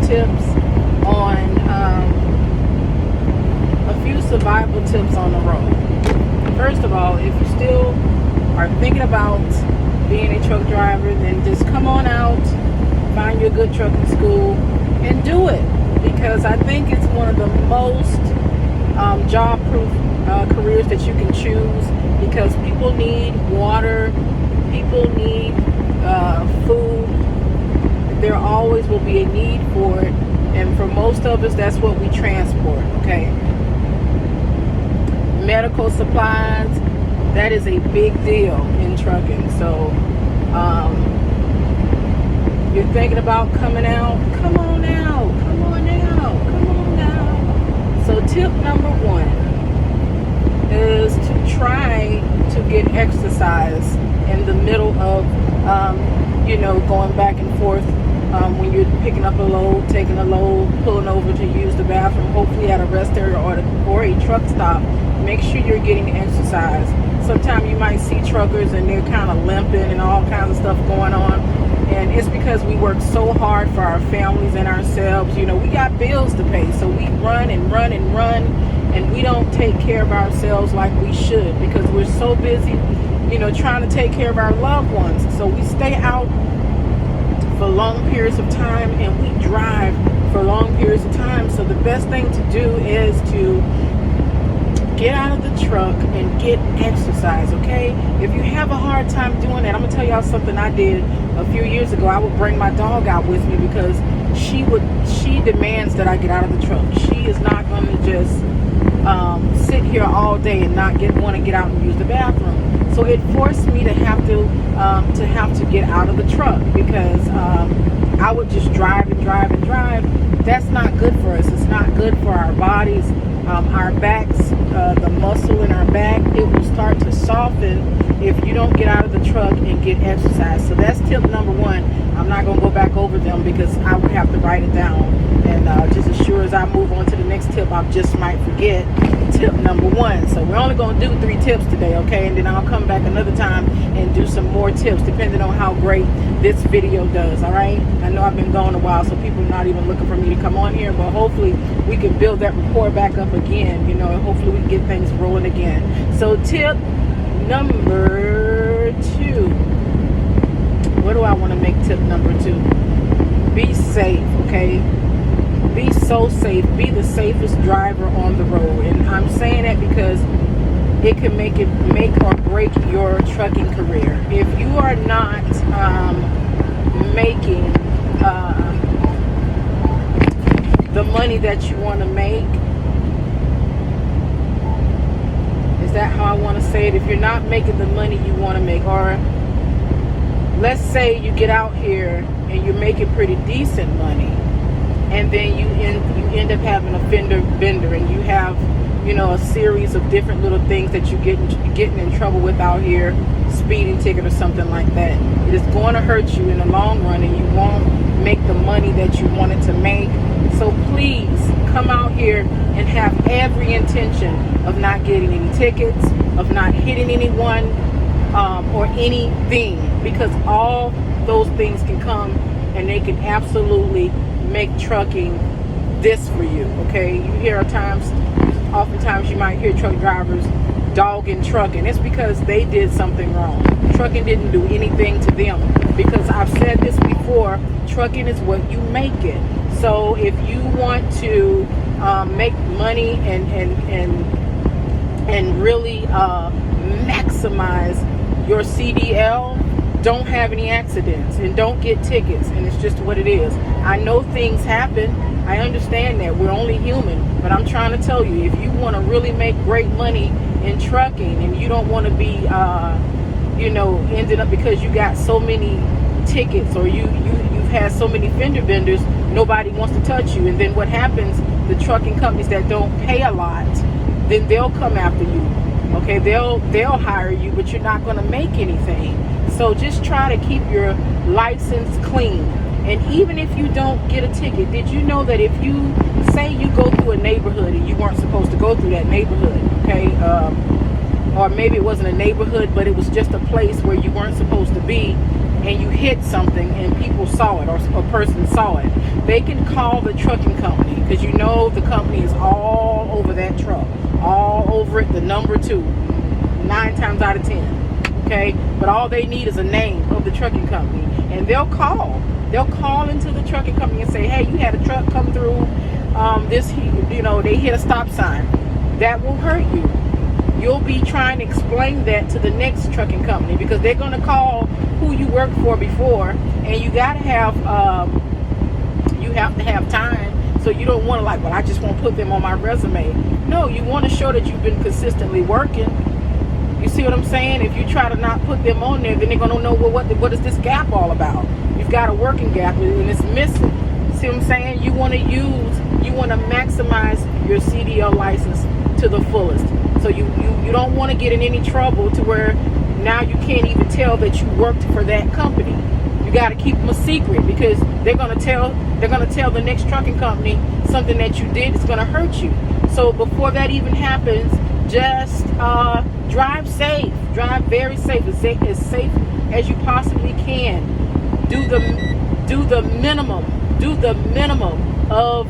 tips on a few survival tips on the road. First of all, if you still are thinking about being a truck driver, then just come on out, find your good trucking school, and do it. Because I think it's one of the most job-proof careers that you can choose, because people need water, people need food. There always will be a need for it, and for most of us, that's what we transport, okay? Medical supplies, that is a big deal in trucking. So you're thinking about coming out, come on out, come on out, come on out. So tip number one is to try to get exercise in the middle of going back and forth when you're picking up a load, taking a load, pulling over to use the bathroom, hopefully at a rest area or a truck stop. Make sure you're getting exercise. Sometimes you might see truckers and they're kind of limping and all kinds of stuff going on, and it's because we work so hard for our families and ourselves. We got bills to pay, so we run and run and run, and we don't take care of ourselves like we should, because we're so busy trying to take care of our loved ones. So we stay out for long periods of time, and we drive for long periods of time. So the best thing to do is to get out of the truck and get exercise, okay? If you have a hard time doing that, I'm gonna tell y'all something I did a few years ago. I would bring my dog out with me because she demands that I get out of the truck. She is not gonna just sit here all day and not want to get out and use the bathroom. So it forced me to have to get out of the truck, because I would just drive and drive and drive. That's not good for us. It's not good for our bodies, our backs, the muscle in our back. It will start to soften if you don't get out of the truck and get exercise. So that's tip number one. I'm not going to go back over them because I would have to write it down. And just as sure as I move on to the next tip, I just might forget tip number one. So we're only going to do 3 tips today, okay? And then I'll come back another time and do some more tips depending on how great this video does, all right? I know I've been gone a while, so people are not even looking for me to come on here, but hopefully we can build that rapport back up again, and hopefully we can get things rolling again. So tip number 2. What do I want to make tip number 2? Be safe, okay? Be so safe. Be the safest driver on the road. And I'm saying that because it can make or break your trucking career. If you are not making the money that you want to make, is that how I want to say it? If you're not making the money you want to make, or let's say you get out here and you're making pretty decent money, and then you end up having a fender bender, and you have a series of different little things that you're getting in trouble with out here, speeding ticket or something like that. It is going to hurt you in the long run, and you won't make the money that you wanted to make. So please come out here and have every intention of not getting any tickets, of not hitting anyone, or anything, because all those things can come and they can absolutely make trucking this for you, okay? You hear oftentimes you might hear truck drivers dogging trucking. It's because they did something wrong. Trucking didn't do anything to them, because I've said this before, trucking is what you make it. So if you want to make money and really maximize your CDL, don't have any accidents and don't get tickets, and it's just what it is. I know things happen. I understand that. We're only human. But I'm trying to tell you, if you want to really make great money in trucking, and you don't want to be, ending up because you got so many tickets, or you've had so many fender benders, nobody wants to touch you. And then what happens, the trucking companies that don't pay a lot, then they'll come after you. Okay, they'll hire you, but you're not going to make anything. So just try to keep your license clean. And even if you don't get a ticket, did you know that if you say you go through a neighborhood and you weren't supposed to go through that neighborhood, okay, or maybe it wasn't a neighborhood, but it was just a place where you weren't supposed to be, and you hit something and people saw it, or a person saw it, they can call the trucking company, because you know the company is all over that truck, all over it, the number 2, 9 times out of 10. Okay, but all they need is a name of the trucking company, and they'll call into the trucking company and say, hey, you had a truck come through they hit a stop sign. That will hurt you. You'll be trying to explain that to the next trucking company, because they're going to call who you worked for before, and you got to have time. So you don't want to well, I just won't put them on my resume. No, you want to show that you've been consistently working. You see what I'm saying? If you try to not put them on there, then they're going to know, well, what is this gap all about? You've got a working gap and it's missing. See what I'm saying? You want to maximize your CDL license to the fullest. So you don't want to get in any trouble to where now you can't even tell that you worked for that company. You got to keep them a secret, because they're going to tell the next trucking company something that you did is going to hurt you. So before that even happens, just drive safe. Drive very safe, as safe as you possibly can. Do the minimum of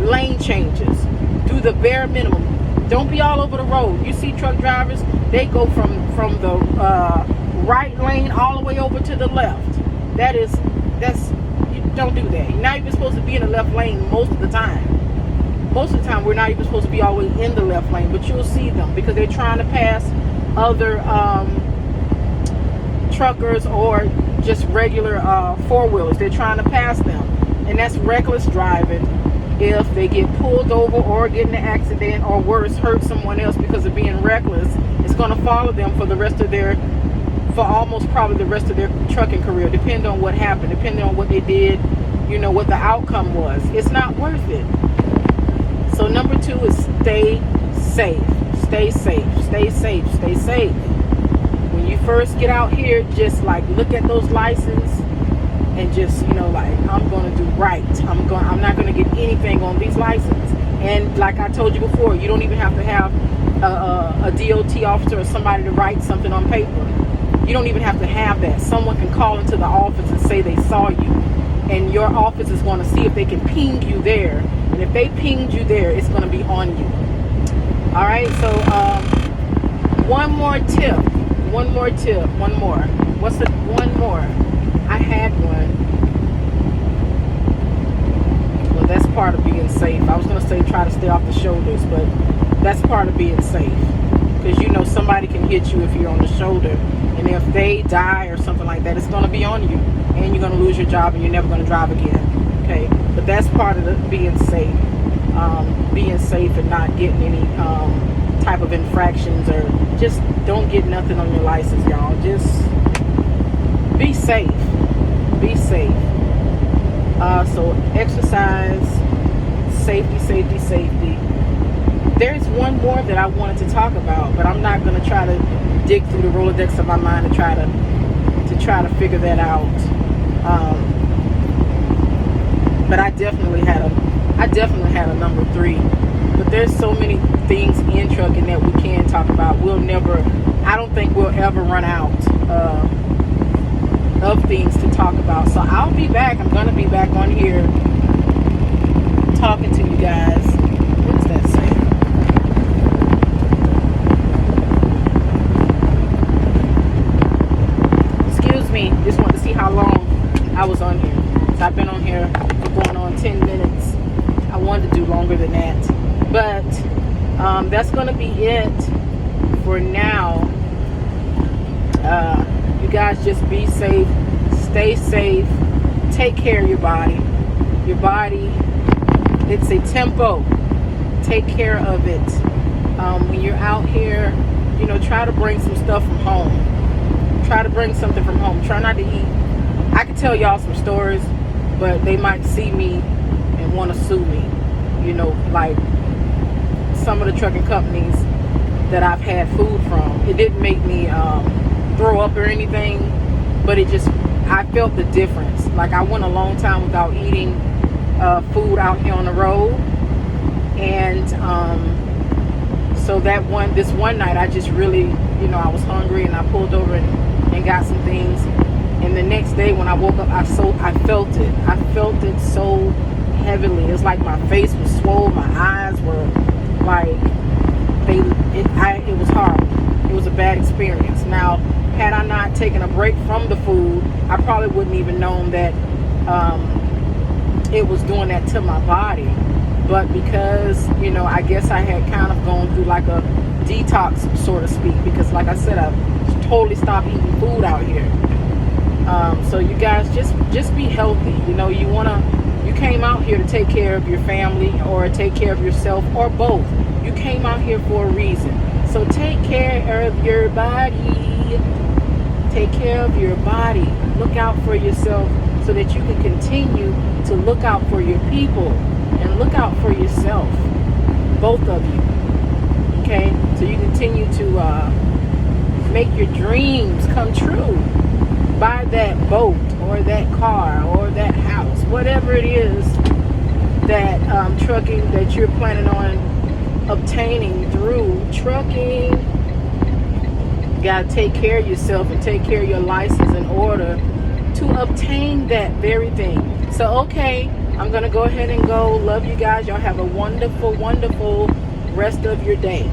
lane changes. Do the bare minimum. Don't be all over the road. You see truck drivers, they go from the right lane all the way over to the left. You don't do that. You're not even supposed to be in the left lane most of the time. Most of the time, we're not even supposed to be all the way in the left lane, but you'll see them because they're trying to pass other truckers or just regular four-wheelers. They're trying to pass them, and that's reckless driving. If they get pulled over or get in an accident, or worse, hurt someone else because of being reckless, it's going to follow them for almost probably the rest of their trucking career, depending on what happened, depending on what they did, what the outcome was. It's not worth it. So number 2 is stay safe. Stay safe. Stay safe. Stay safe. When you first get out here, just look at those licenses and just, I'm going to do right. I'm not going to get anything on these licenses. And like I told you before, you don't even have to have a DOT officer or somebody to write something on paper. You don't even have to have that. Someone can call into the office and say they saw you, and your office is going to see if they can ping you there. And if they pinged you there, it's going to be on you. All right. So one more tip. One more. What's the one more? I had one. Well, that's part of being safe. I was going to say try to stay off the shoulders, but that's part of being safe. Because somebody can hit you if you're on the shoulder. And if they die or something like that, it's going to be on you. And you're going to lose your job and you're never going to drive again. Okay? But that's part of being safe. Being safe and not getting any type of infractions, or just don't get nothing on your license, y'all. Just be safe. Be safe. So exercise, safety. There's one more that I wanted to talk about, but I'm not going to try to dig through the Rolodex of my mind to try to figure that out. But I definitely had a number 3. But there's so many things in trucking that we can talk about. I don't think we'll ever run out of things to talk about. So I'll be back. I'm going to be back on here talking to you guys. What does that say? Excuse me. Just wanted to see how long I was on here. So I've been on here for going on 10 minutes. I wanted to do longer than that. But that's going to be it for now. You guys just be safe. Stay safe. Take care of your body. Your body, it's a tempo. Take care of it. When you're out here, try to bring some stuff from home. Try to bring something from home. Try not to eat. I could tell y'all some stories, but they might see me and want to sue me. Like some of the trucking companies that I've had food from. It didn't make me throw up or anything, but I felt the difference. Like I went a long time without eating food out here on the road, and so this one night I just really, I was hungry, and I pulled over and got some things, And the next day when I woke up, I felt it. I felt it so heavily. It's like my face was swollen, my eyes were like it was horrible. It was a bad experience. Now, had I not taken a break from the food, I probably wouldn't even known that it was doing that to my body. But because, I guess I had kind of gone through like a detox, so to speak, because like I said, I totally stopped eating food out here. So you guys just be healthy. You came out here to take care of your family or take care of yourself or both. You came out here for a reason. So take care of your body. Take care of your body. Look out for yourself so that you can continue to look out for your people and look out for yourself. Both of you. Okay? So you continue to make your dreams come true. Buy that boat or that car or that house, whatever it is that trucking that you're planning on obtaining through trucking. You gotta take care of yourself and take care of your license in order to obtain that very thing. So okay, I'm gonna go ahead and go. Love you guys. Y'all have a wonderful, wonderful rest of your day.